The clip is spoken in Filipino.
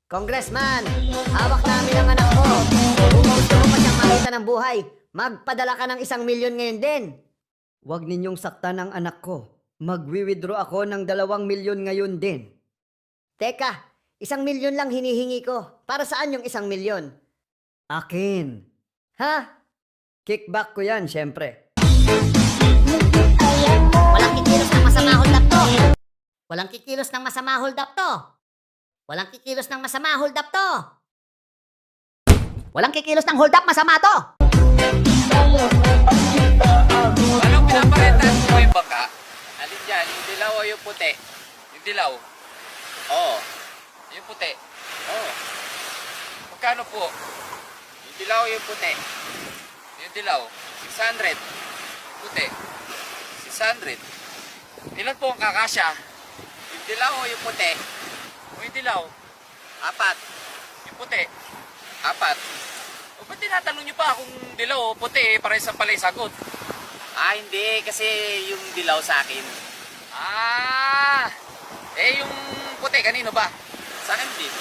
Congressman, hawak namin ang anak ko. Kung gusto mo pa siyang makita ng buhay, magpadala ka ng 1,000,000 ngayon din. Huwag ninyong saktan ang anak ko. Magwi-withdraw ako ng 2,000,000 ngayon din. Teka, 1,000,000 lang hinihingi ko. Para saan yung 1,000,000? Akin. Ha? Kickback ko yan, syempre. Walang kikilos ng masama hold up to. Walang kikilos ng masama hold up to. Walang kikilos ng masama hold up to. Walang kikilos ng hold up masama to. Anong pinaparentan mo yung bangka? Alin dyan? Yung dilaw o yung puti? Yung dilaw? Oo. Yung puti? Oo. Magkano po? Yung dilaw o yung puti? Yung dilaw? 600. Yung puti? 600. Ilan po ang kakasya? Yung dilaw o yung puti? O yung dilaw? 4. Yung puti? 4. O ba't tinatanong nyo pa kung dilaw o puti? Parehas ang pala yung sagot. Hindi. Kasi yung dilaw sa akin. Eh yung puti, kanino ba? Sa akin din.